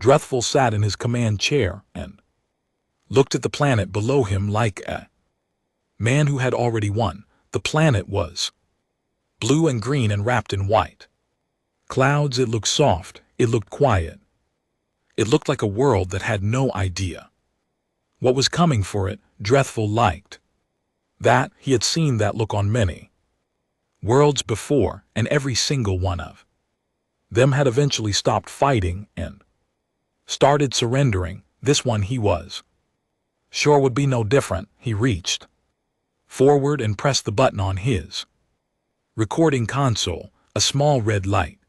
Drethful sat in his command chair and looked at the planet below him like a man who had already won. The planet was blue and green and wrapped in white clouds. It looked soft. It looked quiet. It looked like a world that had no idea what was coming for it. Drethful liked that. He had seen that look on many worlds before, and every single one of them had eventually stopped fighting and started surrendering. This one, he was sure, would be no different. He reached forward and pressed the button on his recording console. A small red light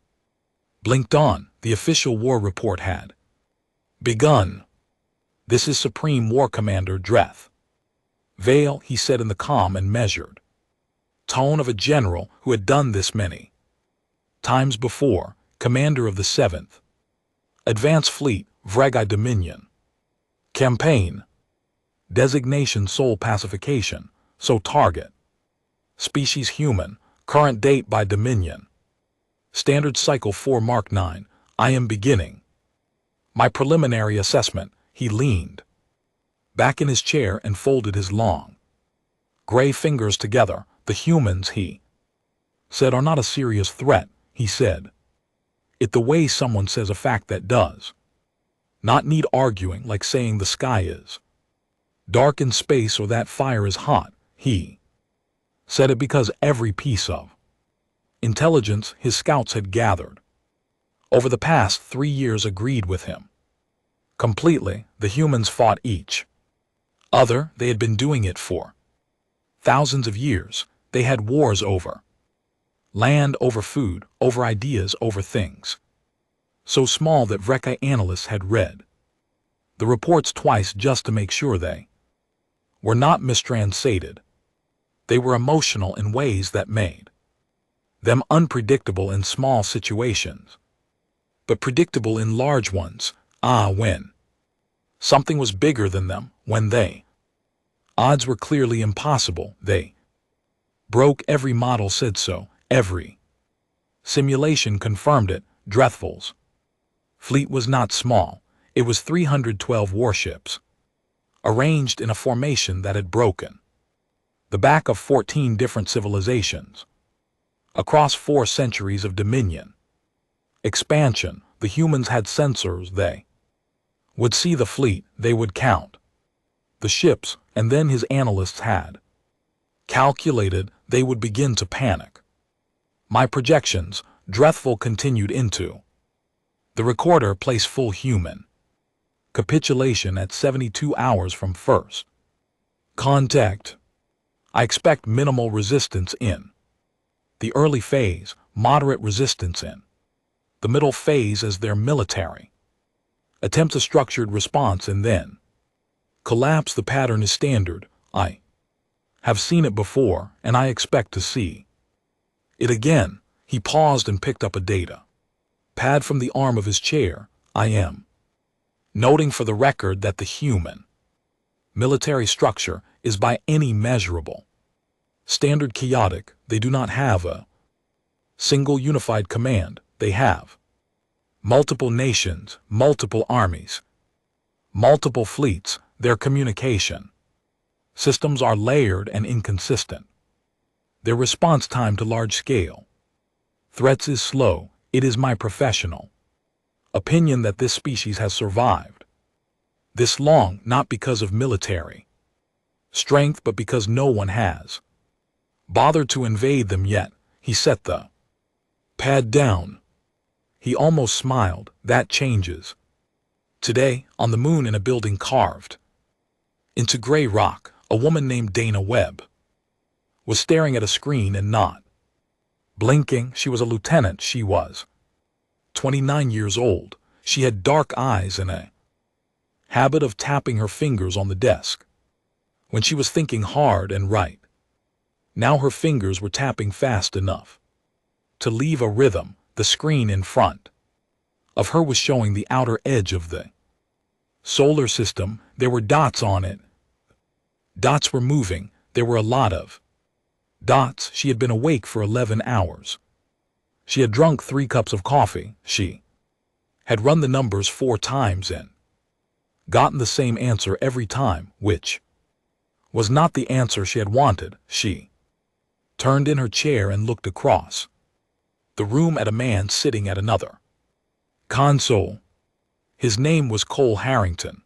blinked on. The official war report had begun. "This is Supreme War Commander Dreth Vale," he said in the calm and measured tone of a general who had done this many times before. "Commander of the 7th Advance Fleet, Vragi Dominion. Campaign. Designation Soul Pacification. So target. Species human. Current date by Dominion. Standard Cycle 4 Mark 9. I am beginning my preliminary assessment." He leaned back in his chair and folded his long gray fingers together. "The humans," he said, "are not a serious threat." He said it the way someone says a fact that does not need arguing, like saying the sky is dark in space or that fire is hot. He said it because every piece of intelligence his scouts had gathered over the past 3 years agreed with him completely. The humans fought each other. They had been doing it for thousands of years. They had wars over land, over food, over ideas, over things so small that Vreki analysts had read the reports twice just to make sure they were not mistranslated. They were emotional in ways that made them unpredictable in small situations, but predictable in large ones. When something was bigger than them, when they odds were clearly impossible, they broke. Every model said so. Every simulation confirmed it. Drethful's fleet was not small. It was 312 warships, arranged in a formation that had broken the back of 14 different civilizations across 4 centuries of dominion expansion. The humans had sensors. They would see the fleet. They would count the ships, and then his analysts had calculated they would begin to panic. "My projections," Drethful continued into the recorder, "place full human capitulation at 72 hours from first contact. I expect minimal resistance in the early phase, moderate resistance in the middle phase as their military attempts a structured response and then collapse. The pattern is standard. I have seen it before, and I expect to see it again." He paused and picked up a data pad from the arm of his chair. "I am noting for the record that the human military structure is by any measurable standard chaotic. They do not have a single unified command. They have multiple nations, multiple armies, multiple fleets. Their communication systems are layered and inconsistent. Their response time to large-scale threats is slow. It is my professional opinion that this species has survived this long not because of military strength, but because no one has bothered to invade them yet." He set the pad down. He almost smiled. "That changes. Today, on the moon, in a building carved into gray rock, a woman named Dana Webb was staring at a screen and not blinking. She was a lieutenant. She was 29 years old. She had dark eyes and a habit of tapping her fingers on the desk when she was thinking hard and right. Now her fingers were tapping fast enough to leave a rhythm. The screen in front of her was showing the outer edge of the solar system. There were dots on it. Dots were moving. There were a lot of dots. She had been awake for 11 hours. She had drunk 3 cups of coffee. She had run the numbers 4 times and gotten the same answer every time, which was not the answer she had wanted. She turned in her chair and looked across the room at a man sitting at another console. His name was Cole Harrington.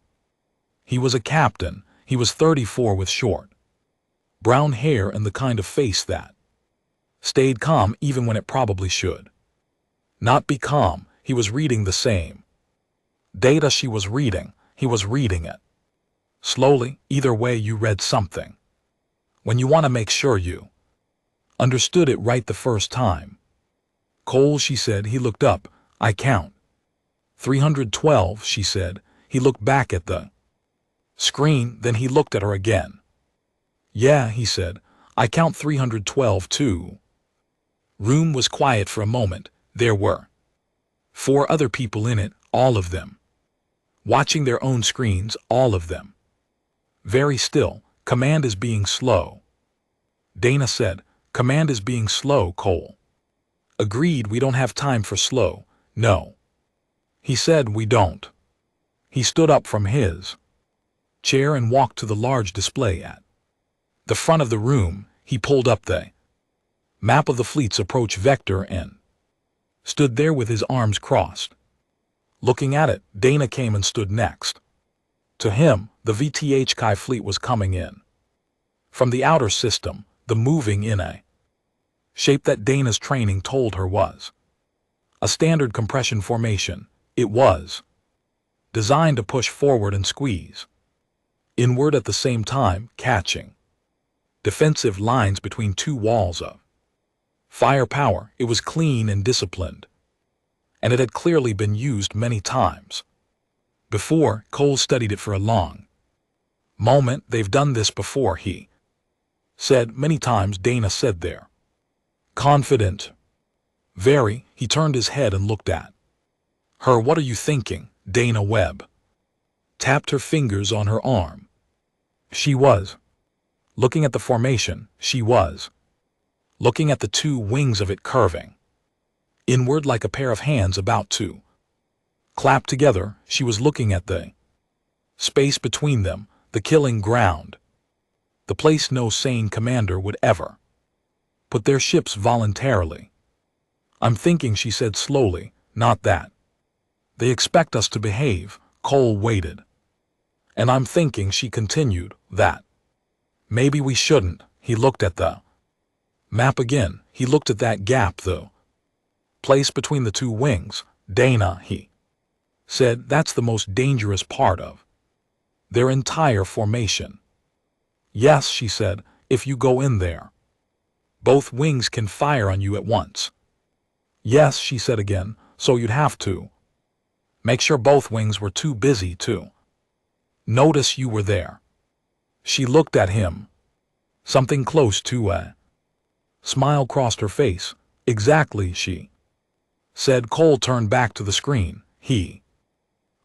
He was a captain. He was 34 with short brown hair and the kind of face that stayed calm even when it probably should not be calm. He was reading the same data she was reading. He was reading it slowly. Either way, you read something when you want to make sure you understood it right the first time. Cole, she said. He looked up. I count 312, she said. He looked back at the screen, then he looked at her again. Yeah, he said. I count 312 too. Room was quiet for a moment. There were 4 other people in it, all of them watching their own screens, all of them very still. Command is being slow, Dana said. Command is being slow, Cole agreed. We don't have time for slow. No, he said, we don't. He stood up from his chair and walked to the large display at the front of the room. He pulled up the map of the fleet's approach vector and stood there with his arms crossed, looking at it. Dana came and stood next to him. The VTH Kai fleet was coming in from the outer system, the moving in a shape that Dana's training told her was a standard compression formation. It was designed to push forward and squeeze inward at the same time, catching defensive lines between 2 walls of firepower. It was clean and disciplined, and it had clearly been used many times before. Cole studied it for a long moment. They've done this before, he said. Many times, Dana said. They're confident. Very. He turned his head and looked at her. What are you thinking? Dana Webb tapped her fingers on her arm. She was looking at the formation. She was looking at the 2 wings of it curving inward like a pair of hands about to clap together. She was looking at the space between them, the killing ground, the place no sane commander would ever put their ships voluntarily. I'm thinking, she said slowly, not that they expect us to behave. Cole waited. And I'm thinking, she continued, that maybe we shouldn't. He looked at the map again. He looked at that gap, the place between the 2 wings. Dana, he said, that's the most dangerous part of their entire formation. Yes, she said, if you go in there, both wings can fire on you at once. Yes, she said again, so you'd have to make sure both wings were too busy to notice you were there. She looked at him. Something close to a smile crossed her face. Exactly, she said. Cole turned back to the screen. He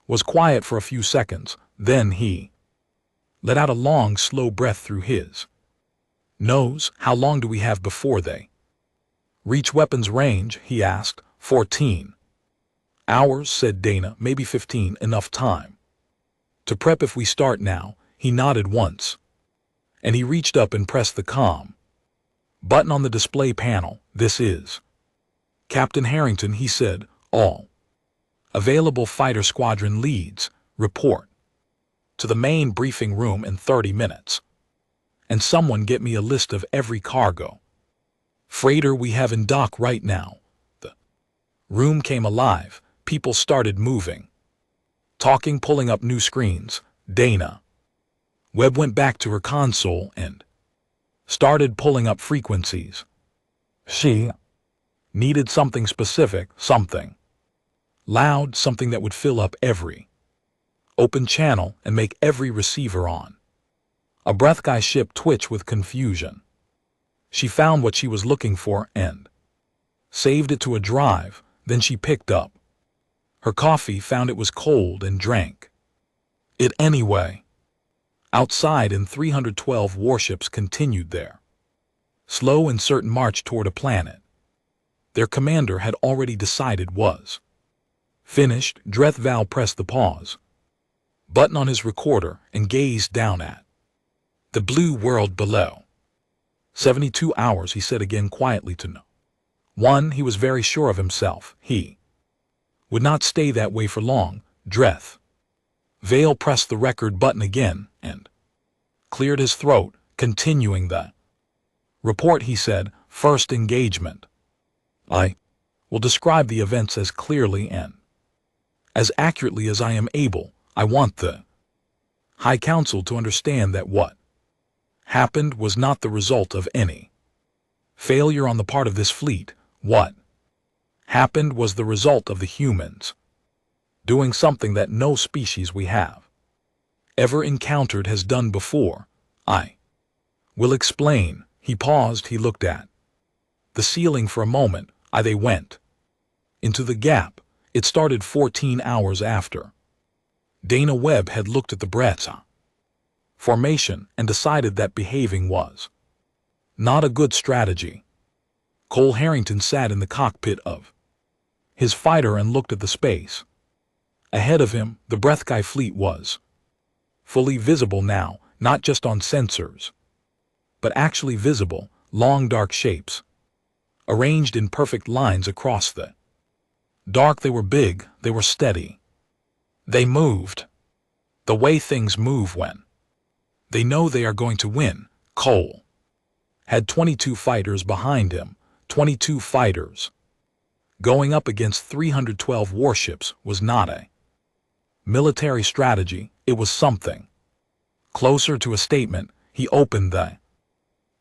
was quiet for a few seconds. Then he let out a long, slow breath through his nose. How long do we have before they reach weapons range? He asked. 14 hours, said Dana. Maybe 15. Enough time to prep if we start now. He nodded once, and he reached up and pressed the comm button on the display panel. This is Captain Harrington, he said. All available fighter squadron leads report to the main briefing room in 30 minutes. And someone get me a list of every cargo freighter we have in dock right now. The room came alive. People started moving, talking, pulling up new screens. Dana Webb went back to her console and started pulling up frequencies. She needed something specific, something loud, something that would fill up every open channel and make every receiver on a Breathguy ship twitch with confusion. She found what she was looking for and saved it to a drive. Then she picked up her coffee, found it was cold, and drank it anyway. Outside, in 312 warships continued their slow and certain march toward a planet their commander had already decided was Finished, Dreth Val pressed the pause button on his recorder and gazed down at the blue world below. 72 hours, he said again quietly to no one. He was very sure of himself. He would not stay that way for long. Dreth Val pressed the record button again and cleared his throat, continuing the report. He said, "First engagement. I will describe the events as clearly and as accurately as I am able. I want the High Council to understand that what happened was not the result of any failure on the part of this fleet. What happened was the result of the humans doing something that no species we have ever encountered has done before. I will explain." He paused. He looked at the ceiling for a moment. They went into the gap. It started 14 hours after Dana Webb had looked at the Bretza formation and decided that behaving was not a good strategy. Cole Harrington sat in the cockpit of his fighter and looked at the space ahead of him. The Breathsky fleet was fully visible now, not just on sensors, but actually visible, long dark shapes, arranged in perfect lines across the dark. They were big, they were steady. They moved the way things move when they know they are going to win. Cole had 22 fighters behind him, 22 fighters. Going up against 312 warships was not a military strategy, it was something closer to a statement. He opened the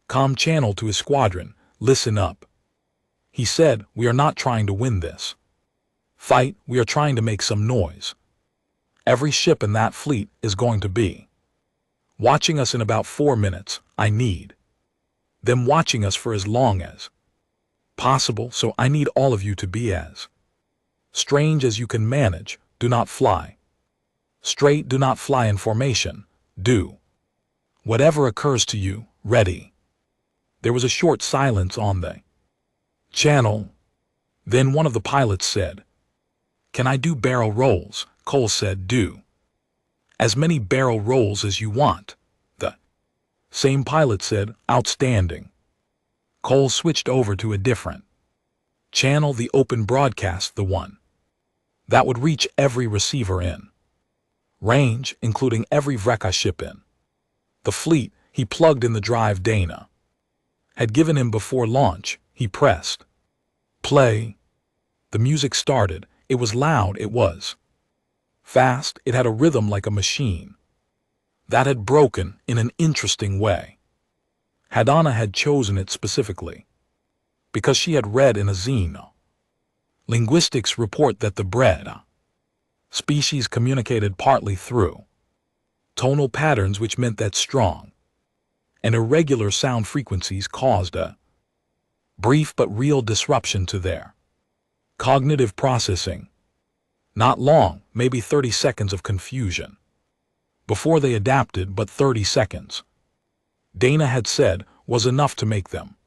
comm channel to his squadron. "Listen up," he said. "We are not trying to win this fight, we are trying to make some noise. Every ship in that fleet is going to be watching us in about 4 minutes. I need them watching us for as long as possible, so I need all of you to be as strange as you can manage. Do not fly straight, do not fly in formation. Do whatever occurs to you. Ready?" There was a short silence on the channel. Then one of the pilots said, "Can I do barrel rolls?" Cole said, "Do as many barrel rolls as you want." The same pilot said, "Outstanding." Cole switched over to a different channel, the open broadcast, the one that would reach every receiver in range, including every Vreka ship in the fleet. He plugged in the drive Dana had given him before launch. He pressed play. The music started. It was loud, it was fast, it had a rhythm like a machine that had broken in an interesting way. Hadana had chosen it specifically because she had read in a Xeno linguistics report that the Breda species communicated partly through tonal patterns, which meant that strong and irregular sound frequencies caused a brief but real disruption to their cognitive processing. Not long, maybe 30 seconds of confusion before they adapted, but 30 seconds, Dana had said, was enough to make them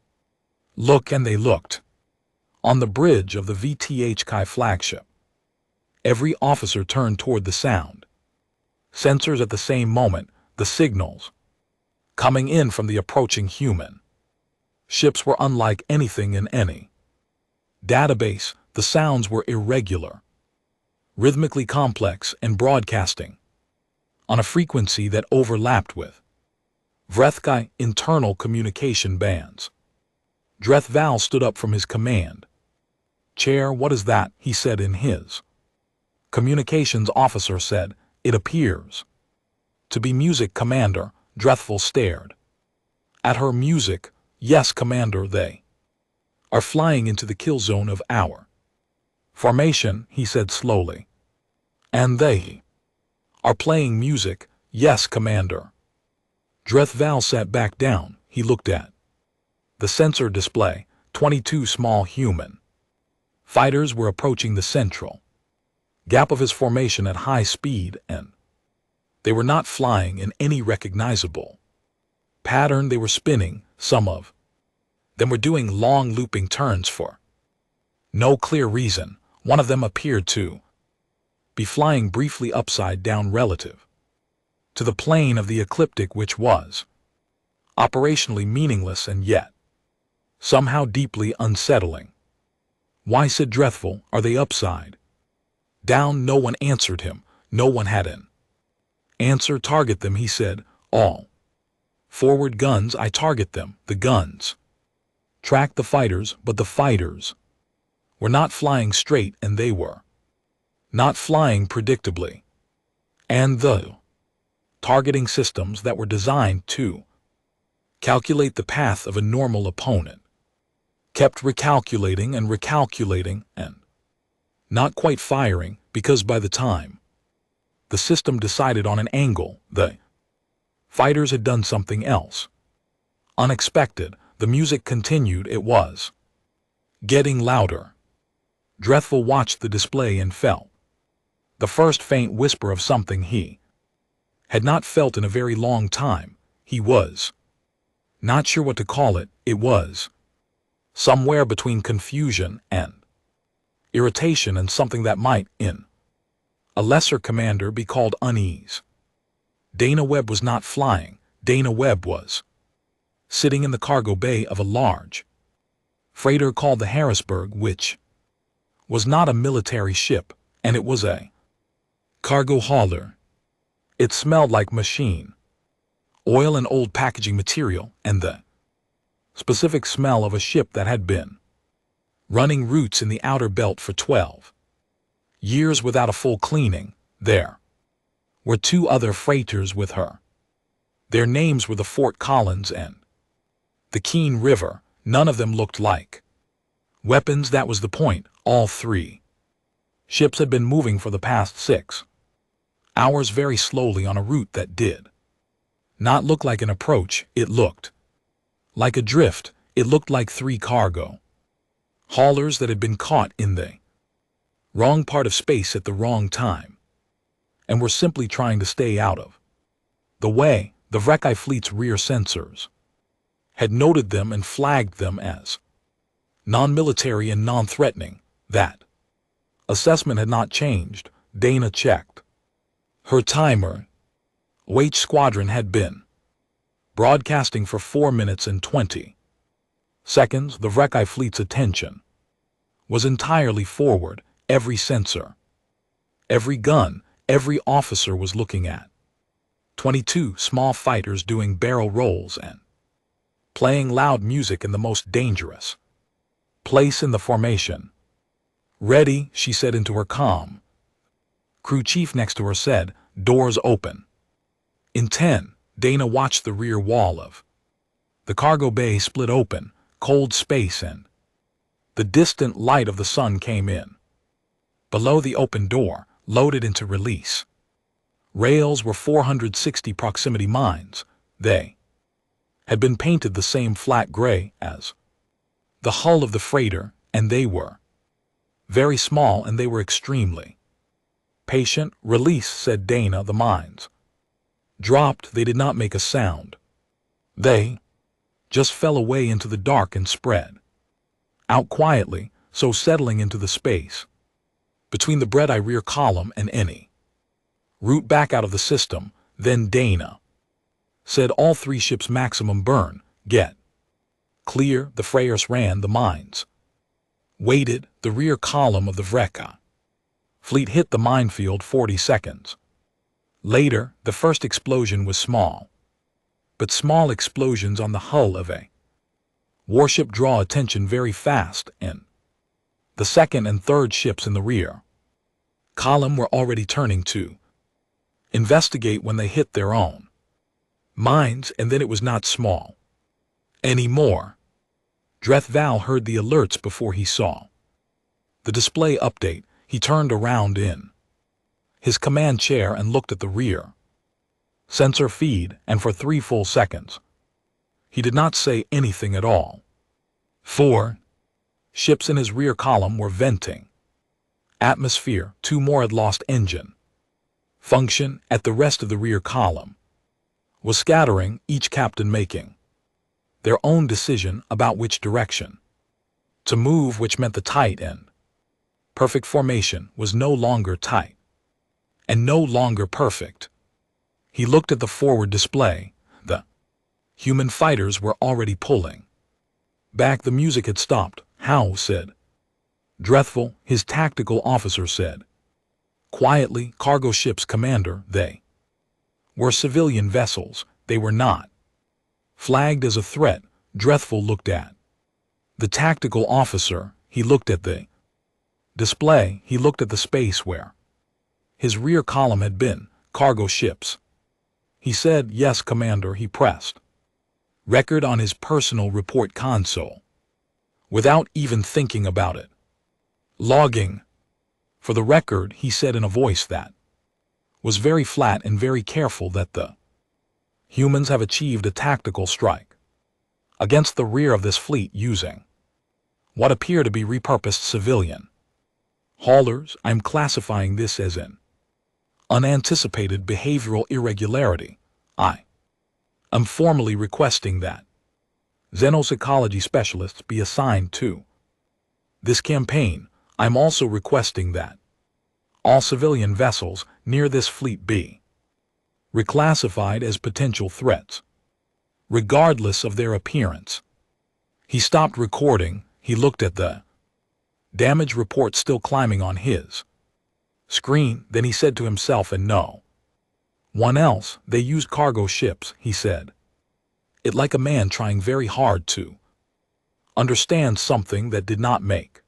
look. And they looked. On the bridge of the VTH Kai flagship, every officer turned toward the sound sensors at the same moment. The signals coming in from the approaching human ships were unlike anything in any database. The sounds were irregular, rhythmically complex, and broadcasting on a frequency that overlapped with Vrethkai internal communication bands. Dreth Val stood up from his command chair. "What is that?" he said in his communications officer said, "It appears to be music, Commander." Drethval stared at her. "Music? Yes, Commander, they are flying into the kill zone of our formation," he said slowly. "And they are playing music?" "Yes, Commander." Dreth Val sat back down. He looked at the sensor display. 22 small human fighters were approaching the central gap of his formation at high speed, and they were not flying in any recognizable pattern. They were spinning. Some of them were doing long looping turns for no clear reason. One of them appeared to be flying briefly upside down relative to the plane of the ecliptic, which was operationally meaningless and yet somehow deeply unsettling. Why, said Drethville, are they upside down? No one answered him. No one had an answer. Target them, he said. All forward guns. I target them. The guns tracked the fighters, but the fighters were not flying straight, and they were not flying predictably. And the targeting systems that were designed to calculate the path of a normal opponent kept recalculating and not quite firing, because by the time the system decided on an angle, the fighters had done something else unexpected. The music continued. It was getting louder. Drethville watched the display and felt the first faint whisper of something he had not felt in a very long time. He was not sure what to call it. It was somewhere between confusion and irritation, and something that might, in a lesser commander, be called unease. Dana Webb was not flying. Dana Webb was sitting in the cargo bay of a large freighter called the Harrisburg, which was not a military ship, and it was a cargo hauler. It smelled like machine oil and old packaging material, and the specific smell of a ship that had been running routes in the outer belt for 12 years without a full cleaning. There were 2 other freighters with her. Their names were the Fort Collins and the Keene River. None of them looked like weapons. That was the point. All 3 ships had been moving for the past 6 hours very slowly on a route that did not look like an approach. It looked like a drift. It looked like 3 cargo haulers that had been caught in the wrong part of space at the wrong time and were simply trying to stay out of the way. The Vrekki fleet's rear sensors had noted them and flagged them as non-military and non-threatening. That assessment had not changed. Dana checked her timer. OH Squadron had been broadcasting for 4 minutes and 20 seconds. The Vrekki fleet's attention was entirely forward. Every sensor, every gun, every officer was looking at 22 small fighters doing barrel rolls and playing loud music in the most dangerous place in the formation. Ready, she said into her comm. Crew chief next to her said, doors open. In 10, Dana watched the rear wall of the cargo bay split open. Cold space and the distant light of the sun came in. Below the open door, loaded into release rails, were 460 proximity mines. They had been painted the same flat gray as the hull of the freighter, and they were very small, and they were extremely patient. Release, said Dana. The mines dropped. They did not make a sound. They just fell away into the dark and spread out quietly, so settling into the space between the Vrekki rear column and any route back out of the system. Then Dana said, all 3 ships maximum burn. Get clear. The Freyrs ran. The mines waited. The rear column of the Vrekki fleet hit the minefield 40 seconds later. The first explosion was small, but small explosions on the hull of a warship draw attention very fast, and the second and third ships in the rear column were already turning to investigate when they hit their own mines, and then it was not small anymore. Drethville heard the alerts before he saw the display update. He turned around in his command chair and looked at the rear sensor feed, and for 3 full seconds he did not say anything at all. 4 ships in his rear column were venting atmosphere. 2 more had lost engine function. At the rest of the rear column was scattering, each captain making their own decision about which direction to move, which meant the tight and perfect formation was no longer tight. and no longer perfect. He looked at the forward display. The human fighters were already pulling back. The music had stopped. Howe said. Drethville, his tactical officer, said quietly, cargo ships, Commander. They were civilian vessels. They were not flagged as a threat. Drethville looked at the tactical officer. He looked at the display. He looked at the space where his rear column had been. Cargo ships. He said, yes, Commander. He pressed record on his personal report console without even thinking about it. Logging. For the record, he said in a voice that was very flat and very careful, that the humans have achieved a tactical strike against the rear of this fleet using what appear to be repurposed civilian haulers. I'm classifying this as an unanticipated behavioral irregularity. I am formally requesting that xenopsychology specialists be assigned to this campaign. I'm also requesting that all civilian vessels near this fleet be reclassified as potential threats, regardless of their appearance. He stopped recording. He looked at the damage report still climbing on his screen. Then he said to himself and no one else, they used cargo ships, he said. It like a man trying very hard to understand something that did not make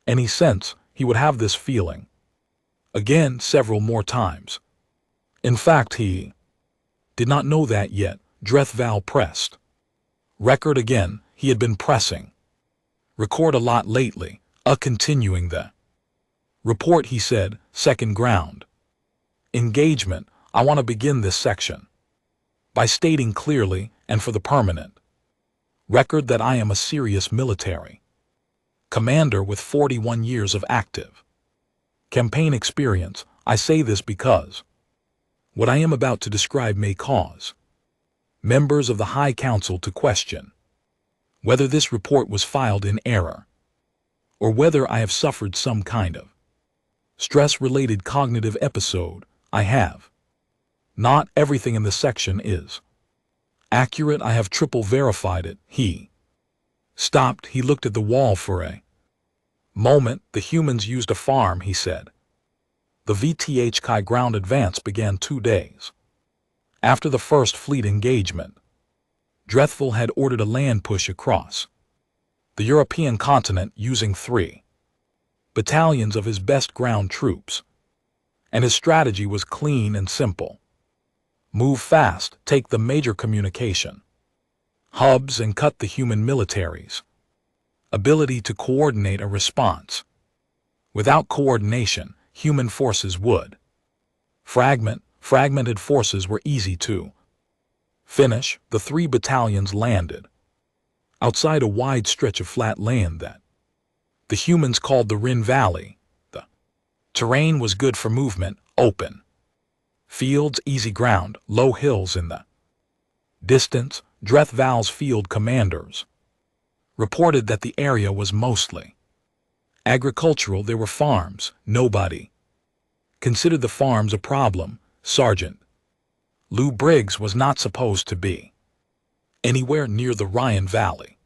any sense. He would have this feeling again several more times. In fact, he did not know that yet. Drethville pressed record again. He had been pressing record a lot lately. Continuing the report, he said, second ground engagement. I want to begin this section by stating clearly and for the permanent record that I am a serious military commander with 41 years of active campaign experience. I say this because what I am about to describe may cause members of the High Council to question whether this report was filed in error or whether I have suffered some kind of stress-related cognitive episode. I have. Not everything in this section is accurate. I have triple verified it. He stopped. He looked at the wall for a moment. The humans used a farm, he said. The VTHK ground advance began 2 days after the first fleet engagement. Drethville had ordered a land push across the European continent using 3 battalions of his best ground troops, and his strategy was clean and simple. Move fast, take the major communication hubs, and cut the human military's ability to coordinate a response. Without coordination, human forces would fragment. Fragmented forces were easy to finish. The 3 battalions landed outside a wide stretch of flat land that the humans called the Rin Valley. The terrain was good for movement, open fields, easy ground, low hills in the distance. Drethville's field commanders reported that the area was mostly agricultural. There were farms. Nobody considered the farms a problem. Sergeant Lou Briggs was not supposed to be anywhere near the Ryan Valley.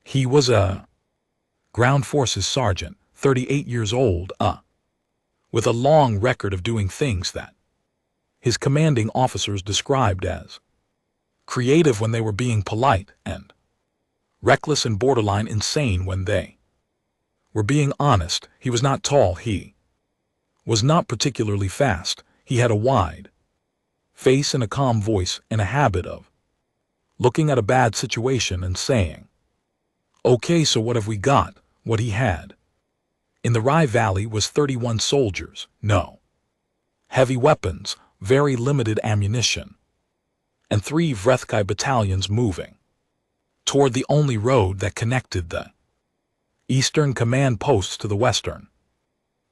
He was a ground forces sergeant, 38 years old, with a long record of doing things that his commanding officers described as creative when they were being polite and reckless and borderline insane when they were being honest. He was not tall. He was not particularly fast. He had a wide face and a calm voice and a habit of looking at a bad situation and saying, "Okay, so what have we got?" What he had in the Rye Valley was 31 soldiers, no heavy weapons, very limited ammunition, and 3 Vrethkai battalions moving toward the only road that connected the eastern command posts to the western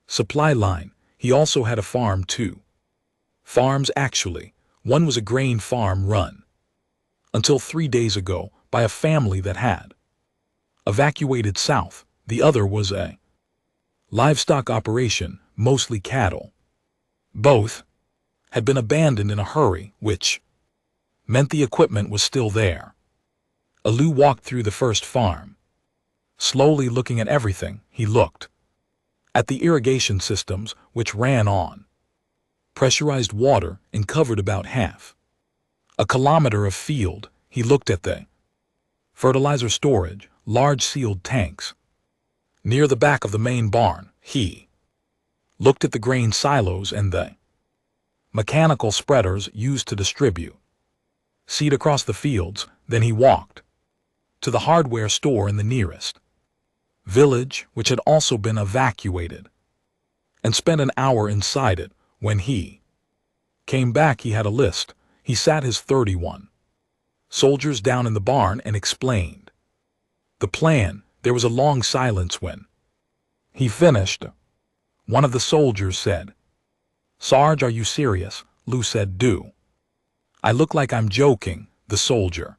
supply line. He also had a farm, 2 farms actually. One was a grain farm run until 3 days ago by a family that had evacuated south. The other was a livestock operation, mostly cattle. Both had been abandoned in a hurry, which meant the equipment was still there. Alou walked through the first farm. Slowly looking at everything, he looked at the irrigation systems, which ran on pressurized water and covered about half a kilometer of field. He looked at the fertilizer storage, large sealed tanks. Near the back of the main barn, he looked at the grain silos and the mechanical spreaders used to distribute seed across the fields. Then he walked to the hardware store in the nearest village, which had also been evacuated, and spent an hour inside it. When he came back, he had a list. He sat his 31 soldiers down in the barn and explained the plan. There was a long silence. When he finished, one of the soldiers said, "Sarge, are you serious?" Lou said, "Do I look like I'm joking?" The soldier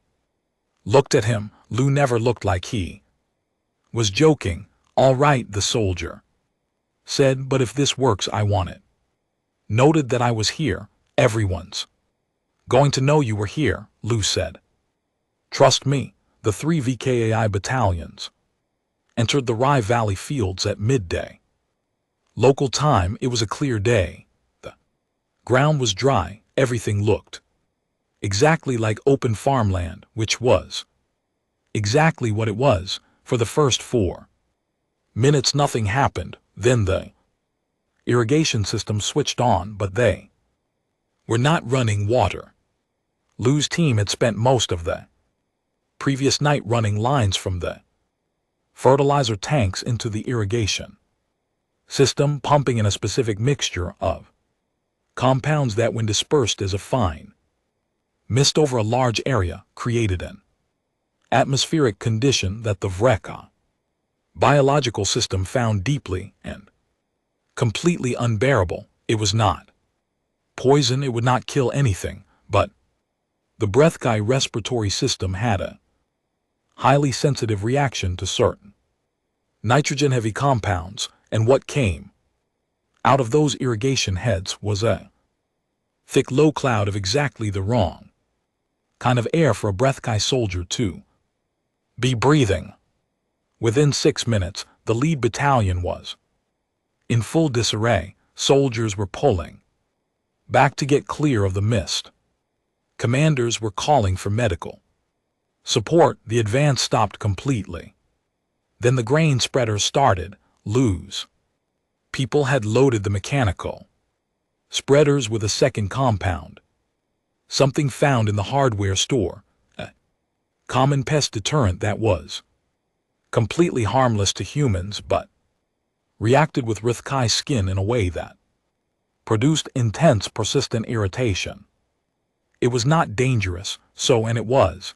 looked at him. Lou never looked like he was joking. "All right," the soldier said, "but if this works, I want it noted that I was here. Everyone's going to know you were here," Lou said. "Trust me." The 3 VKAI battalions entered the Rye Valley fields at midday. Local time, it was a clear day. The ground was dry. Everything looked exactly like open farmland, which was exactly what it was. For the first 4 minutes, nothing happened. Then the irrigation system switched on, but they were not running water. Lou's team had spent most of the previous night running lines from the fertilizer tanks into the irrigation system, pumping in a specific mixture of compounds that, when dispersed as a fine mist over a large area, created an atmospheric condition that the Vreka biological system found deeply and completely unbearable. It was not poison, it would not kill anything, but the Breathkai respiratory system had a highly sensitive reaction to certain nitrogen-heavy compounds, and what came out of those irrigation heads was a thick low cloud of exactly the wrong kind of air for a Breathkai soldier to be breathing. Within 6 minutes, the lead battalion was in full disarray. Soldiers were pulling back to get clear of the mist. Commanders were calling for medical support. The advance stopped completely. Then the grain spreaders started. Lou's people had loaded the mechanical spreaders with a second compound, something found in the hardware store, a common pest deterrent that was completely harmless to humans, but reacted with Rithkai skin in a way that produced intense, persistent irritation. It was not dangerous, and it was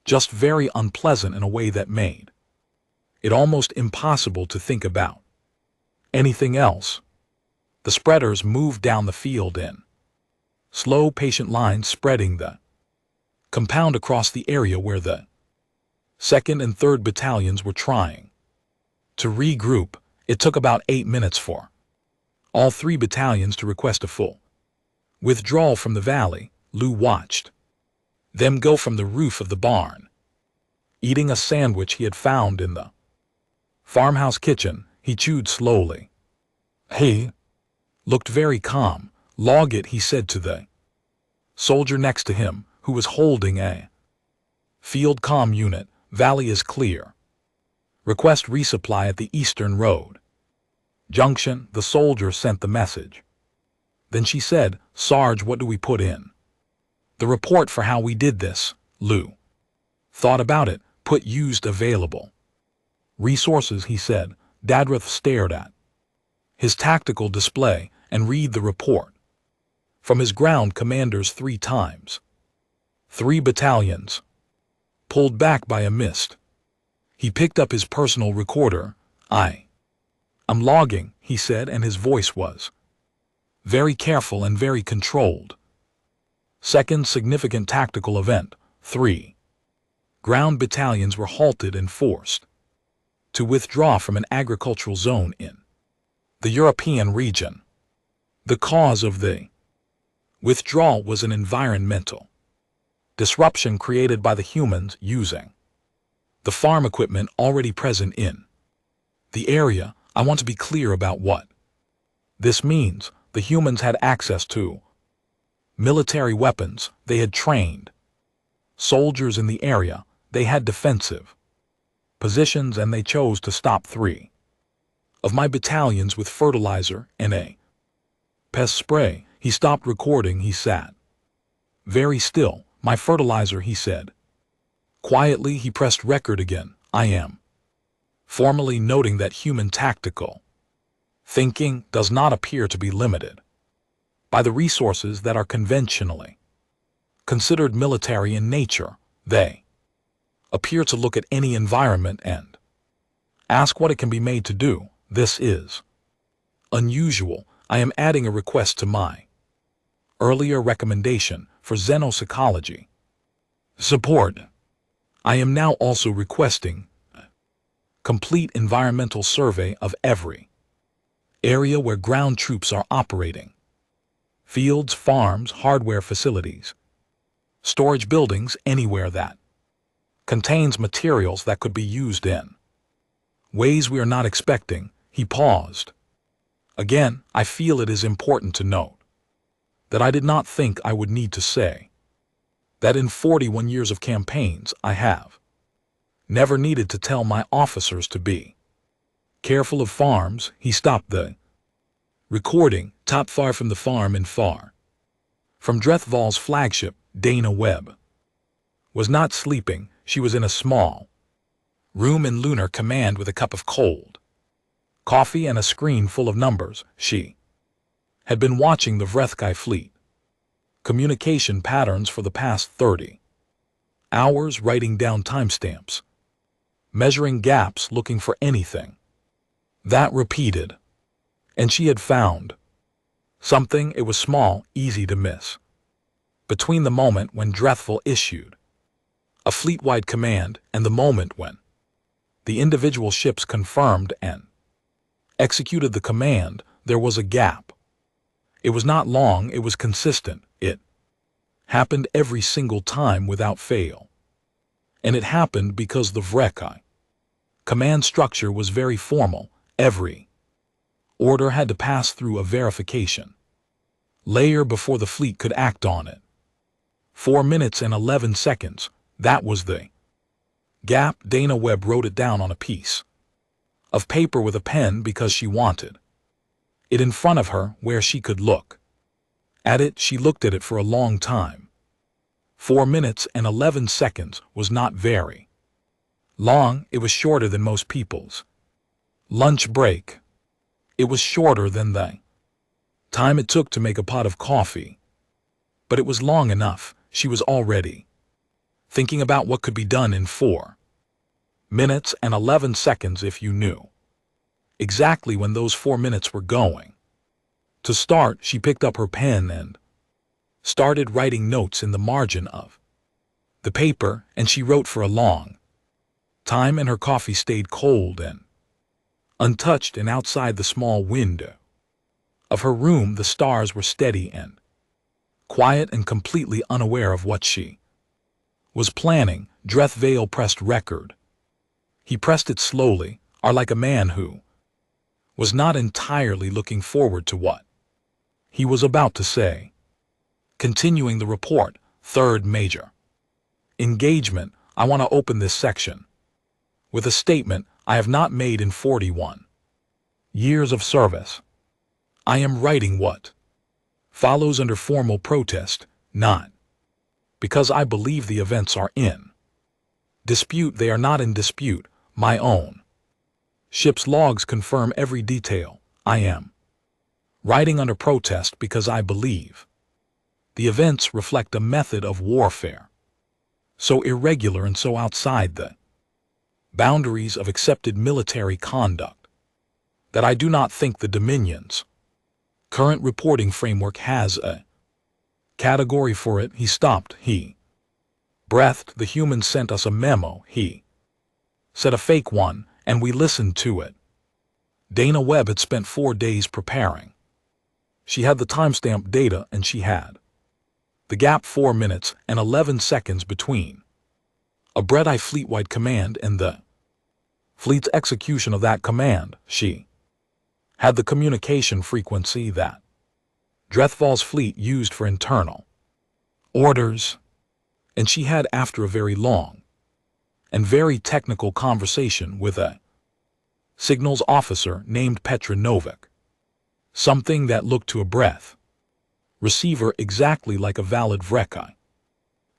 just very unpleasant in a way that made it almost impossible to think about anything else. The spreaders moved down the field in slow, patient lines, spreading the compound across the area where the 2nd and 3rd battalions were trying to regroup. It took about 8 minutes for all 3 battalions to request a full withdrawal from the valley. Lou watched them go from the roof of the barn, eating a sandwich he had found in the farmhouse kitchen. He chewed slowly. He looked very calm. "Log it," he said to the soldier next to him, who was holding a field comm unit. "Valley is clear. Request resupply at the Eastern Road Junction." The soldier sent the message. Then she said, "Sarge, what do we put in the report for how we did this?" Lou thought about it. "Put used available resources," he said. Dadrith stared at his tactical display and read the report from his ground commanders 3 times. 3 battalions pulled back by a mist. He picked up his personal recorder. I'm logging," he said, and his voice was very careful and very controlled. "Second significant tactical event. 3 ground battalions were halted and forced to withdraw from an agricultural zone in the European region. The cause of the withdrawal was an environmental disruption created by the humans using the farm equipment already present in the area. I want to be clear about what this means. The humans had access to military weapons, they had trained soldiers in the area, they had defensive positions, and they chose to stop 3 of my battalions with fertilizer and a pest spray. He stopped recording. He sat very still. My fertilizer, he said. Quietly, he pressed record again. I am formally noting that human tactical thinking does not appear to be limited by the resources that are conventionally considered military in nature. They appear to look at any environment and ask what it can be made to do. This is unusual. I am adding a request to my earlier recommendation for xenopsychology support. I am now also requesting a complete environmental survey of every area where ground troops are operating. Fields, farms, hardware facilities, storage buildings, anywhere that contains materials that could be used in ways we are not expecting. He paused. Again, I feel it is important to note that I did not think I would need to say that in 41 years of campaigns I have never needed to tell my officers to be careful of farms. He stopped the recording. Top far from the farm and far from Drethval's flagship. Dana Webb was not sleeping. She was in a small room in Lunar Command with a cup of cold coffee and a screen full of numbers. She had been watching the Vrethkai fleet communication patterns for the past 30 hours, writing down timestamps, measuring gaps, looking for anything that repeated. And she had found something. It was small, easy to miss. Between the moment when Drethval issued a fleet-wide command and the moment when the individual ships confirmed and executed the command, there was a gap. It was not long, it was consistent. It happened every single time without fail. And it happened because the Vrethkai command structure was very formal. Every order had to pass through a verification layer before the fleet could act on it. 4 minutes and 11 seconds, that was the gap. Dana Webb wrote it down on a piece of paper with a pen because she wanted it in front of her where she could look at it. She looked at it for a long time. 4 minutes and 11 seconds was not very long. It was shorter than most people's lunch break. It was shorter than the time it took to make a pot of coffee. But it was long enough. She was already thinking about what could be done in 4 minutes and 11 seconds if you knew exactly when those 4 minutes were going to start. She picked up her pen and started writing notes in the margin of the paper, and she wrote for a long time, and her coffee stayed cold and untouched, and outside the small window of her room the stars were steady and quiet and completely unaware of what she was planning. Drethval pressed record. He pressed it slowly, or like a man who was not entirely looking forward to what he was about to say. Continuing the report, 3rd Major Engagement. I want to open this section with a statement I have not made in 41 years of service. I am writing what follows under formal protest, not because I believe the events are in dispute. They are not in dispute. My own ship's logs confirm every detail. I am writing under protest because I believe the events reflect a method of warfare so irregular and so outside the boundaries of accepted military conduct that I do not think the Dominion's current reporting framework has a category for it. He stopped. He breathed. The humans sent us a memo. He said a fake one, and we listened to it. Dana Webb had spent 4 days preparing. She had the timestamp data, and she had the gap 4 minutes and 11 seconds between a Breadeye fleet-wide command and the fleet's execution of that command. She had the communication frequency that Drethval's fleet used for internal orders, and she had, after a very long and very technical conversation with a signals officer named Petra Novik, something that looked to a breath receiver exactly like a valid Vreki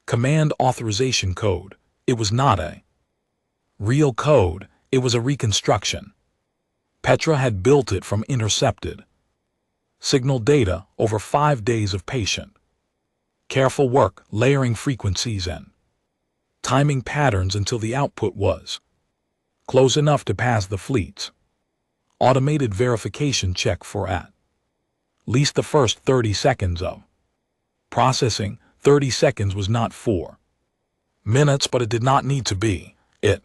command authorization code. It was not a real code, it was a reconstruction. Petra had built it from intercepted signal data over 5 days of patient, careful work, layering frequencies and timing patterns until the output was close enough to pass the fleet's automated verification check for at least the first 30 seconds of processing. 30 seconds was not 4 minutes, but it did not need to be. It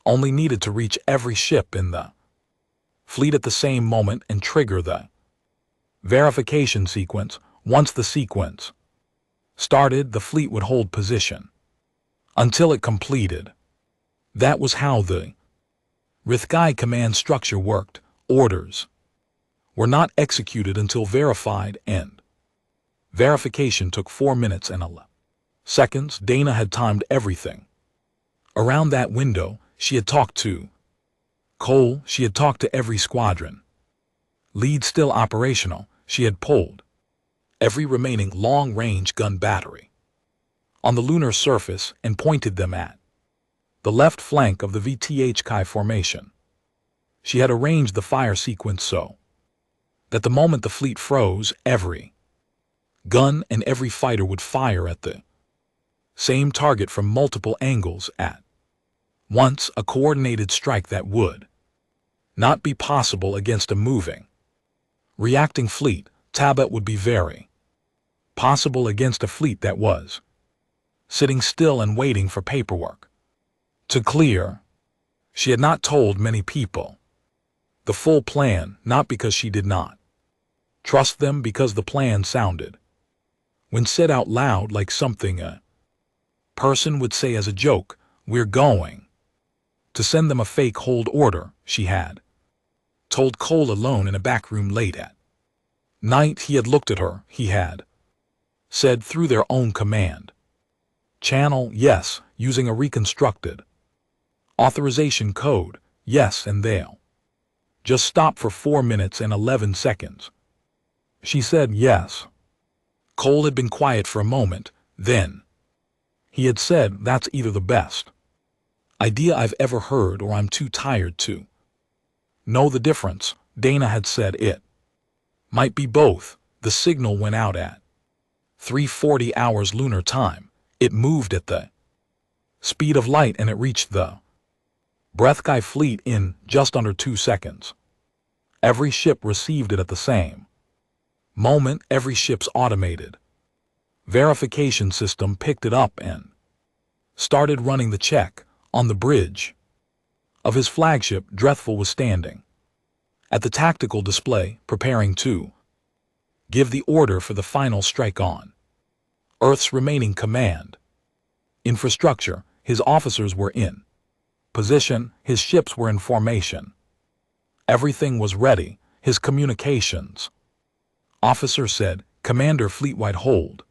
only needed to reach every ship in the fleet at the same moment and trigger the verification sequence. Once the sequence started, the fleet would hold position until it completed. That was how the Vreki command structure worked. Orders were not executed until verified, and verification took 4 minutes and 11 seconds. Dana had timed everything around that window. She had talked to Cole, she had talked to every squadron lead still operational. She had pulled every remaining long-range gun battery on the lunar surface and pointed them at the left flank of the VTH formation. She had arranged the fire sequence so that the moment the fleet froze, every gun and every fighter would fire at the same target from multiple angles at once, a coordinated strike that would not be possible against a moving, reacting fleet. Tabat would be very possible against a fleet that was sitting still and waiting for paperwork to clear. She had not told many people the full plan, not because she did not trust them, because the plan sounded, when said out loud, like something a person would say as a joke. We're going to send them a fake hold order. She had told Cole alone in a back room late at night. He had looked at her. He had said through their own command channel, yes, using a reconstructed authorization code, yes, and they'll just stop for 4 minutes and 11 seconds. She said yes. Cole had been quiet for a moment. Then he had said, that's either the best idea I've ever heard, or I'm too tired to know the difference. Dana had said it might be both. The signal went out at 3:40 hours lunar time. It moved at the speed of light, and it reached the Vreki fleet in just under 2 seconds. Every ship received it at the same moment. Every ship's automated verification system picked it up and started running the check. On the bridge of his flagship, Drethval was standing at the tactical display, preparing to give the order for the final strike on Earth's remaining command infrastructure. His officers were in position, his ships were in formation. Everything was ready. His communications officer said, Commander, fleet-wide hold.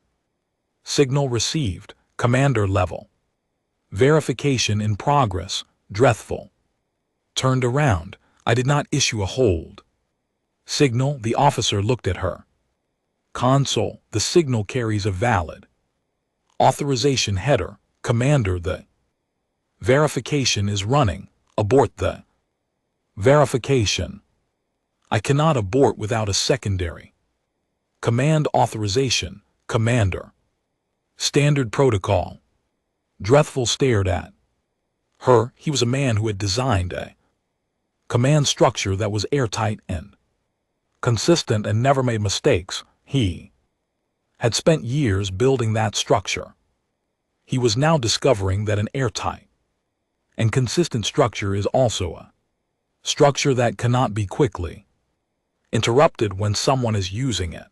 Signal received, Commander level. Verification in progress. Drethval turned around. I did not issue a hold signal. The officer looked at her console. The signal carries a valid authorization header. Commander, the verification is running. Abort the verification. I cannot abort without a secondary command authorization. Commander. Standard protocol. Drethval stared at her. He was a man who had designed a command structure that was airtight and consistent and never made mistakes. He had spent years building that structure. He was now discovering that an airtight and consistent structure is also a structure that cannot be quickly Interrupted when someone is using it.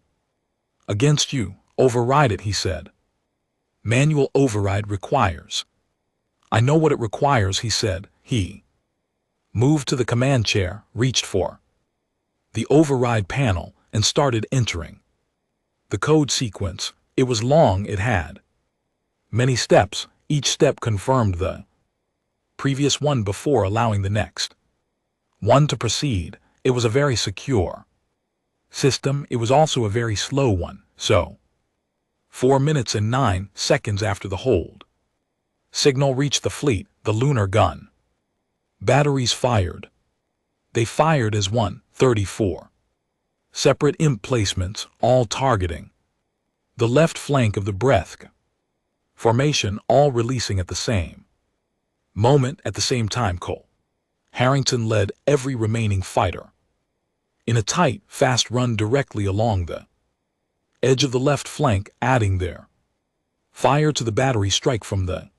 Against you, override it, he said. Manual override requires. I know what it requires, he said. He moved to the command chair, reached for the override panel, and started entering the code sequence. It was long, it had many steps, each step confirmed the previous one before allowing the next one to proceed. It was a very secure system. It was also a very slow one, so 4 minutes and 9 seconds after the hold signal reached the fleet, the lunar gun batteries fired. They fired as 134 separate emplacements, all targeting the left flank of the Brethk formation, all releasing at the same moment. At the same time, Cole Harrington led every remaining fighter in a tight, fast run directly along the edge of the left flank, adding their fire to the battery strike from the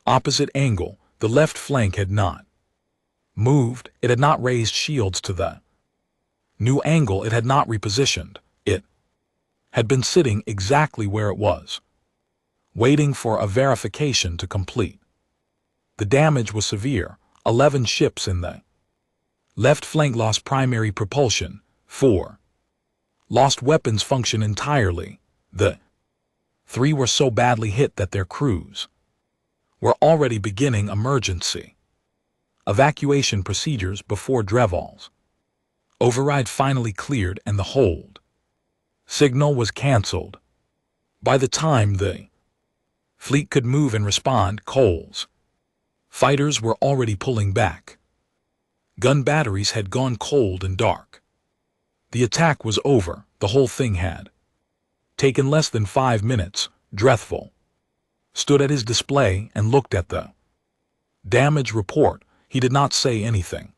opposite angle. The left flank had not moved. It had not raised shields to the new angle. It had not repositioned. It had been sitting exactly where it was, waiting for a verification to complete. The damage was severe. 11 ships in the left flank lost primary propulsion. 4 lost weapons function entirely. The 3 were so badly hit that their crews were already beginning emergency evacuation procedures before Dreval's override finally cleared and the hold signal was cancelled. By the time the fleet could move and respond, Cole's fighters were already pulling back. Gun batteries had gone cold and dark. The attack was over. The whole thing had taken less than 5 minutes. Drethval stood at his display and looked at the damage report. He did not say anything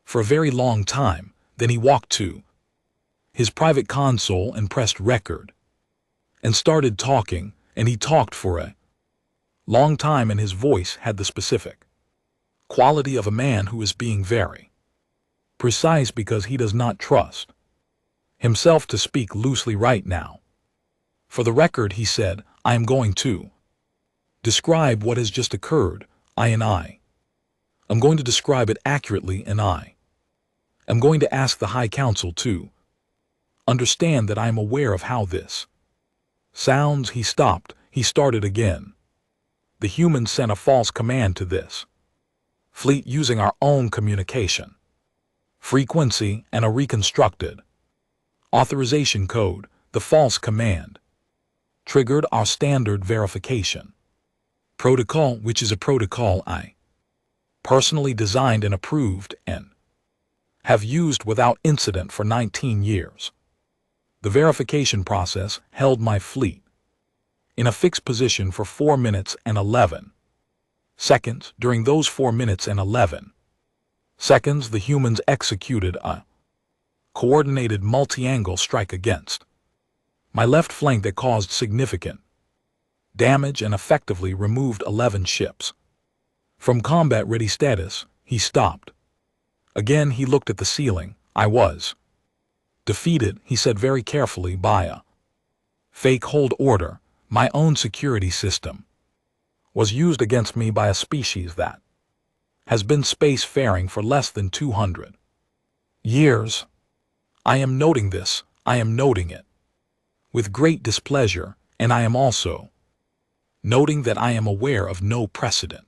for a very long time. Then he walked to his private console and pressed record and started talking, and he talked for a long time, and his voice had the specific quality of a man who is being very precise because he does not trust himself to speak loosely right now. For the record, he said, I am going to describe what has just occurred. I'm going to describe it accurately, and I am going to ask the High Council to understand that I am aware of how this sounds. He stopped. He started again. The humans sent a false command to this fleet using our own communication frequency and a reconstructed authorization code. The false command triggered our standard verification protocol, which is a protocol I personally designed and approved and have used without incident for 19 years. The verification process held my fleet in a fixed position for 4 minutes and 11 seconds. During those 4 minutes and 11 seconds, the humans executed a coordinated multi-angle strike against my left flank that caused significant damage and effectively removed 11 ships from combat-ready status. He stopped. Again, he looked at the ceiling. I was defeated, he said very carefully, by a fake hold order. My own security system was used against me by a species that has been spacefaring for less than 200 years. I am noting this. I am noting it with great displeasure, and I am also noting that I am aware of no precedent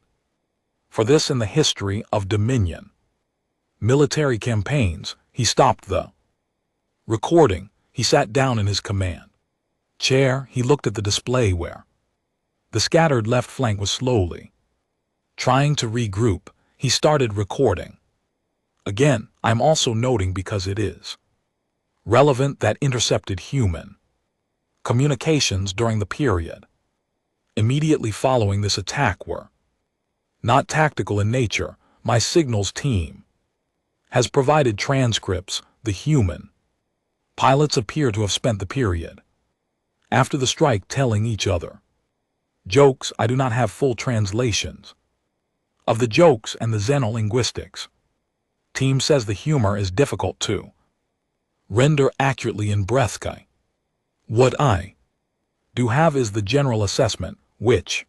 for this in the history of Dominion military campaigns. He stopped the recording. He sat down in his command chair. He looked at the display where the scattered left flank was slowly trying to regroup. He started recording. Again, I'm also noting, because it is relevant, that intercepted human communications during the period immediately following this attack were not tactical in nature. My signals team has provided transcripts. The human pilots appear to have spent the period after the strike telling each other jokes. I do not have full translations of the jokes, and the xenolinguistics team says the humor is difficult to Render accurately in breathkai. What I do have is the general assessment, which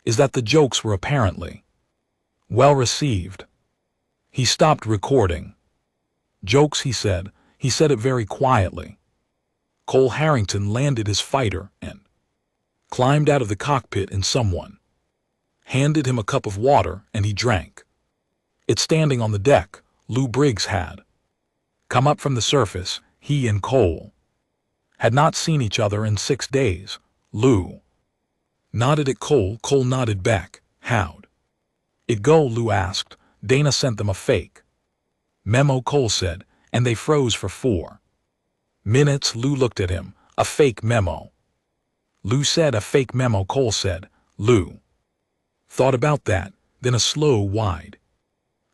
is that the jokes were apparently well received. He stopped recording. Jokes, he said it very quietly. Cole Harrington landed his fighter and climbed out of the cockpit, and someone handed him a cup of water and he drank it standing on the deck. Lou Briggs had come up from the surface. He and Cole had not seen each other in 6 days. Lou nodded at Cole. Cole nodded back. How'd it go? Lou asked. Dana sent them a fake memo, Cole said, and they froze for 4 minutes. Lou looked at him. A fake memo? Lou said. A fake memo, Cole said. Lou thought about that, then a slow, wide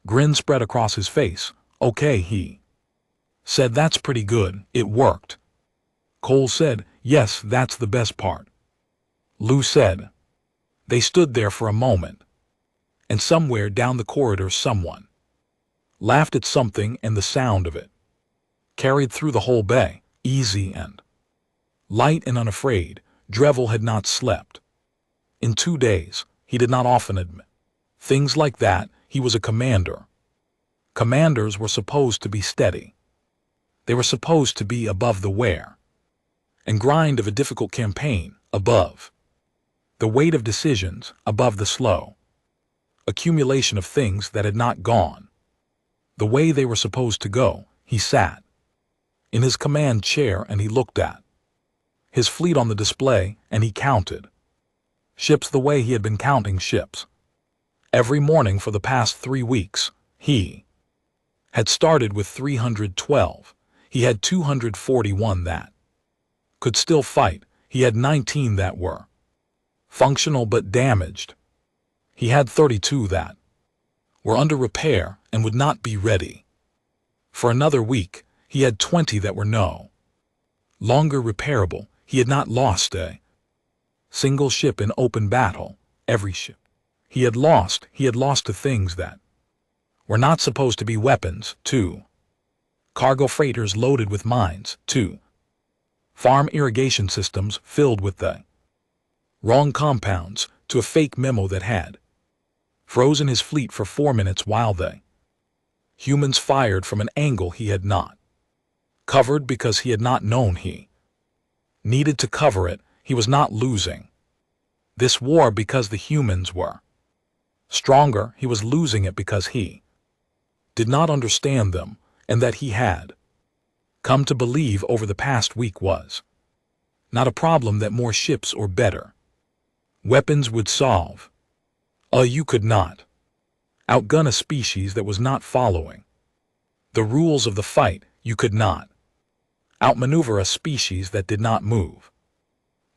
grin spread across his face. Okay, he said, that's pretty good. It worked. Cole said, yes, that's the best part. Lou said. They stood there for a moment, and somewhere down the corridor someone laughed at something, and the sound of it carried through the whole bay. Easy and light and unafraid, Dreville had not slept in 2 days. He did not often admit things like that. He was a commander. Commanders were supposed to be steady. They were supposed to be above the wear and grind of a difficult campaign, above the weight of decisions, above the slow accumulation of things that had not gone the way they were supposed to go. He sat in his command chair and he looked at his fleet on the display, and he counted ships the way he had been counting ships every morning for the past 3 weeks. He had started with 312. He had 241 that could still fight. He had 19 that were functional but damaged. He had 32 that were under repair and would not be ready for another week. He had 20 that were no longer repairable. He had not lost a single ship in open battle. Every ship he had lost to things that were not supposed to be weapons, 2 cargo freighters loaded with mines, 2 farm irrigation systems filled with the wrong compounds, to a fake memo that had frozen his fleet for 4 minutes while the humans fired from an angle he had not covered because he had not known he needed to cover it. He was not losing this war because the humans were stronger. He was losing it because he did not understand them, and that he had come to believe over the past week was not a problem that more ships or better weapons would solve. You could not outgun a species that was not following the rules of the fight. You could not outmaneuver a species that did not move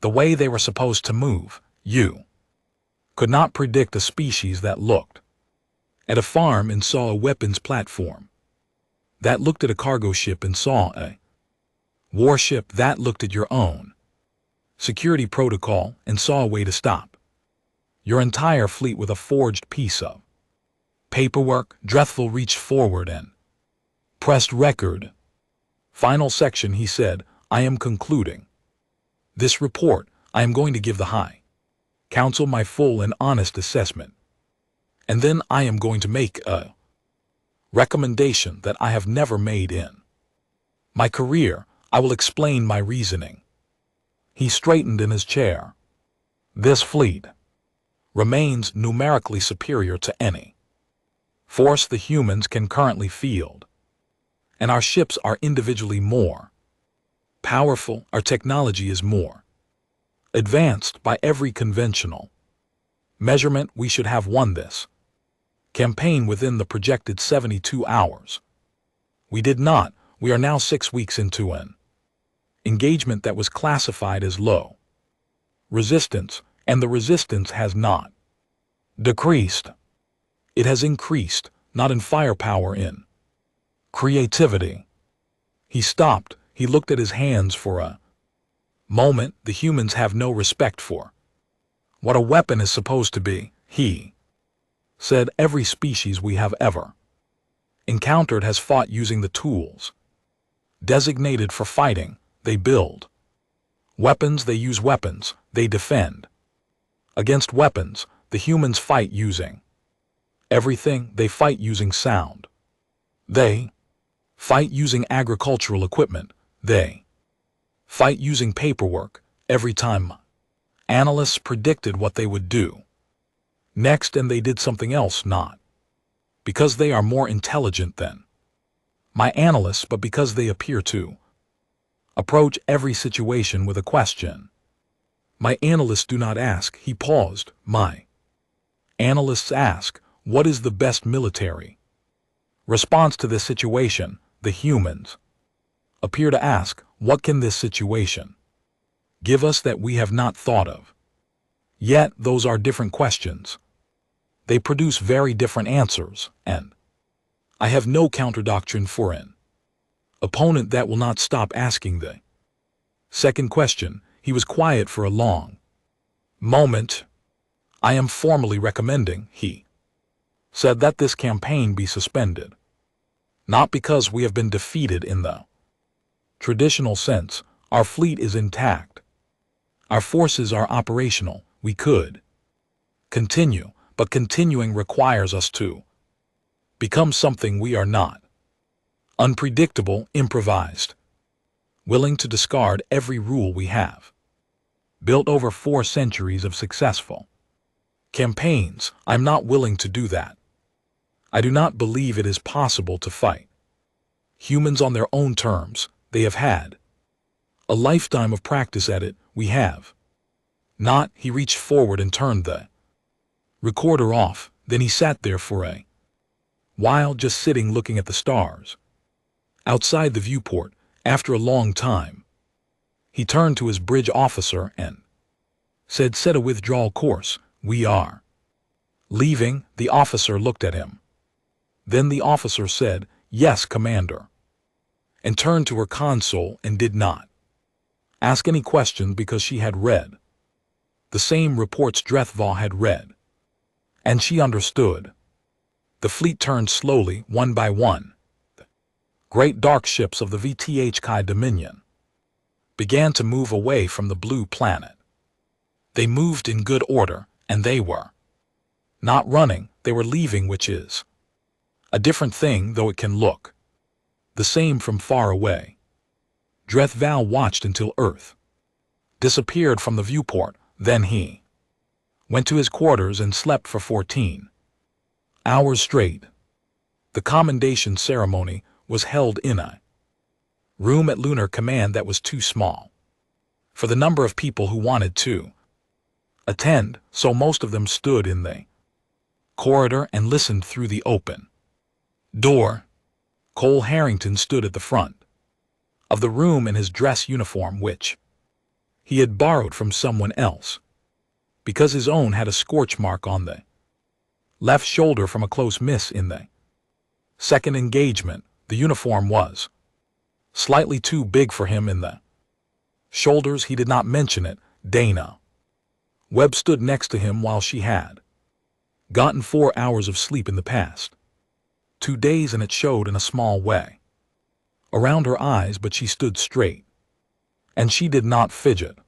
the way they were supposed to move. You could not predict a species that looked at a farm and saw a weapons platform, that looked at a cargo ship and saw a warship, that looked at your own security protocol and saw a way to stop your entire fleet with a forged piece of paperwork. Dreville reached forward and pressed record. Final section, he said. I am concluding this report. I am going to give the High Council my full and honest assessment, and then I am going to make a recommendation that I have never made in my career. I will explain my reasoning. He straightened in his chair. This fleet remains numerically superior to any force the humans can currently field, and our ships are individually more powerful. Our technology is more advanced by every conventional measurement. We should have won this campaign within the projected 72 hours. We did not. We are now 6 weeks into an engagement that was classified as low resistance, and the resistance has not decreased. It has increased, not in firepower, in creativity. He stopped. He looked at his hands for a moment. The humans have no respect for what a weapon is supposed to be, he said. Every species we have ever encountered has fought using the tools Designated for fighting, they build. Weapons, they use weapons, they defend. Against weapons, the humans fight using. Everything, they fight using sound. They fight using agricultural equipment, they fight using paperwork. Every time analysts predicted what they would do next, and they did something else, not because they are more intelligent than my analysts, but because they appear to approach every situation with a question. My analysts do not ask, he paused, my analysts ask, what is the best military response to this situation? The humans appear to ask, what can this situation give us that we have not thought of? Yet those are different questions. They produce very different answers, and I have no counter-doctrine for an opponent that will not stop asking the second question. He was quiet for a long moment. I am formally recommending, he said, that this campaign be suspended. Not because we have been defeated in the traditional sense. Our fleet is intact. Our forces are operational. We could continue, but continuing requires us to become something we are not. Unpredictable, improvised, willing to discard every rule we have built over 4 centuries of successful campaigns. I'm not willing to do that. I do not believe it is possible to fight humans on their own terms. They have had a lifetime of practice at it. We have not. He reached forward and turned the recorder off. Then he sat there for a while, just sitting, looking at the stars outside the viewport. After a long time, he turned to his bridge officer and said, set a withdrawal course. We are leaving. The officer looked at him. Then the officer said, yes, Commander, and turned to her console and did not ask any question, because she had read the same reports Drethva had read, and she understood. The fleet turned slowly, one by one. The great dark ships of the VTH Kai Dominion began to move away from the blue planet. They moved in good order, and they were not running, they were leaving, which is a different thing, though it can look the same from far away. Drethval watched until Earth disappeared from the viewport. Then he went to his quarters and slept for 14 hours straight. The commendation ceremony was held in a room at Lunar Command that was too small for the number of people who wanted to attend, so most of them stood in the corridor and listened through the open door. Cole Harrington stood at the front of the room in his dress uniform, which he had borrowed from someone else, because his own had a scorch mark on the left shoulder from a close miss in the second engagement. The uniform was slightly too big for him in the shoulders. He did not mention it. Dana Webb stood next to him while she had gotten 4 hours of sleep in the past 2 days, and it showed in a small way around her eyes, but she stood straight, and she did not fidget.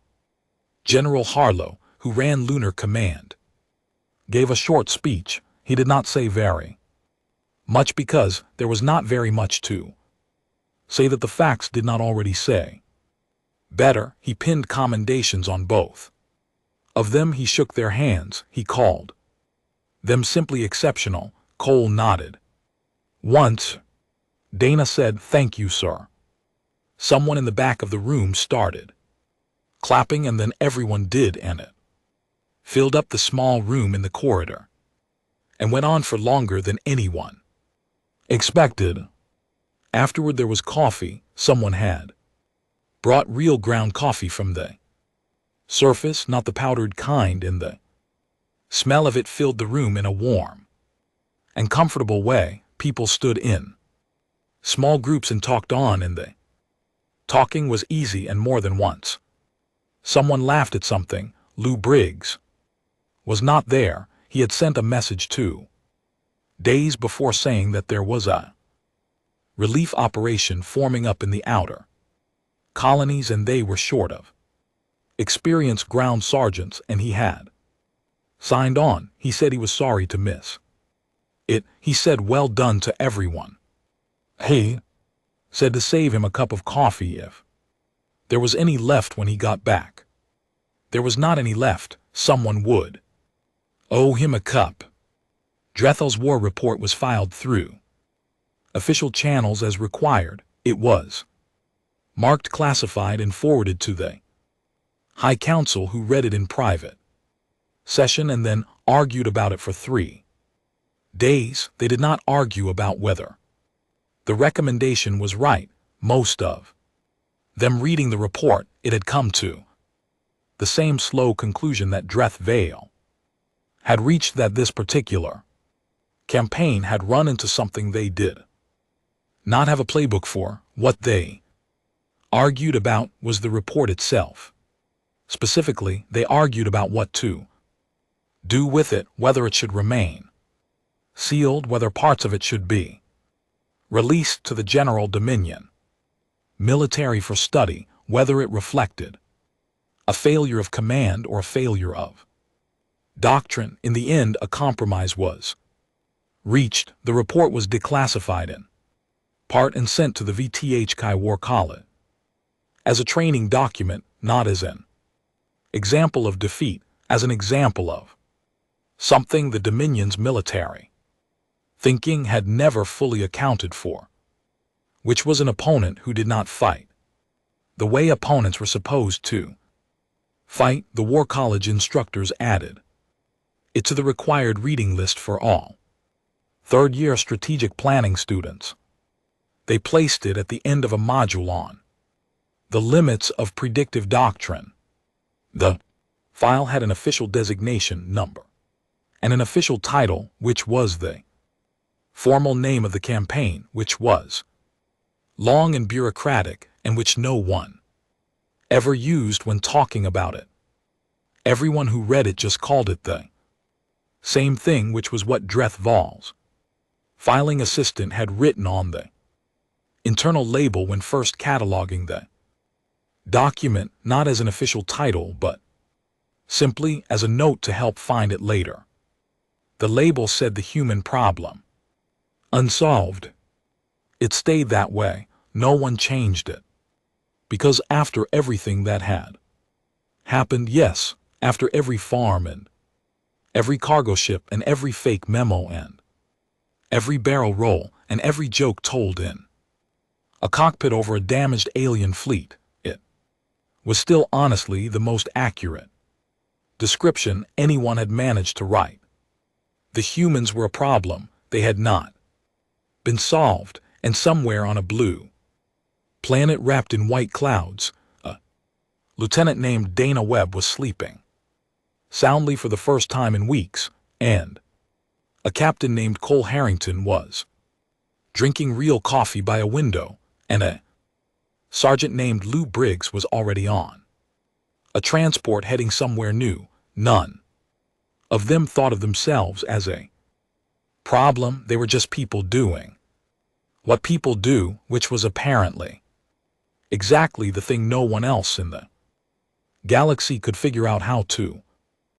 General Harlow, who ran Lunar Command, gave a short speech. He did not say very much, because there was not very much to say that the facts did not already say. Better, he pinned commendations on both of them. He shook their hands. He called them simply exceptional. Cole nodded. Once, Dana said, thank you, sir. Someone in the back of the room started clapping, and then everyone did, and it filled up the small room in the corridor and went on for longer than anyone expected. Afterward there was coffee. Someone had brought real ground coffee from the surface, not the powdered kind, and the smell of it filled the room in a warm and comfortable way. People stood in small groups and talked on, and the talking was easy, and more than once someone laughed at something. Lou Briggs was not there. He had sent a message 2 days before saying that there was a relief operation forming up in the outer colonies, and they were short of experienced ground sergeants, and he had signed on. He said he was sorry to miss it. He said well done to everyone. He said to save him a cup of coffee if there was any left when he got back. There was not any left. Someone would owe him a cup. Drethel's war report was filed through official channels as required. It was marked classified and forwarded to the High Council, who read it in private session and then argued about it for 3 days. They did not argue about whether the recommendation was right. Most of them reading the report, it had come to the same slow conclusion that Dreth Vale had reached, that this particular campaign had run into something they did not have a playbook for. What they argued about was the report itself. Specifically, they argued about what to do with it, whether it should remain sealed, whether parts of it should be released to the general dominion military for study, whether it reflected a failure of command or a failure of doctrine. In the end, a compromise was reached. The report was declassified in part and sent to the VTHK War College as a training document, not as an example of defeat, as an example of something the Dominion's military thinking had never fully accounted for, which was an opponent who did not fight the way opponents were supposed to fight. The War College instructors added it to the required reading list for all third-year strategic planning students. They placed it at the end of a module on the limits of predictive doctrine. The file had an official designation number and an official title, which was the formal name of the campaign, which was long and bureaucratic, and which no one ever used when talking about it. Everyone who read it just called it the same thing, which was what Dreth Val's filing assistant had written on the internal label when first cataloging the document, not as an official title, but simply as a note to help find it later. The label said the human problem unsolved. It stayed that way. No one changed it. Because after everything that had happened, yes, after every farm and every cargo ship and every fake memo and every barrel roll and every joke told in a cockpit over a damaged alien fleet, it was still honestly the most accurate description anyone had managed to write. The humans were a problem. They had not been solved, and somewhere on a blue planet wrapped in white clouds, a lieutenant named Dana Webb was sleeping soundly for the first time in weeks, and a captain named Cole Harrington was drinking real coffee by a window, and a sergeant named Lou Briggs was already on a transport heading somewhere new. None of them thought of themselves as a problem. They were just people doing what people do, which was apparently exactly the thing no one else in the galaxy could figure out how to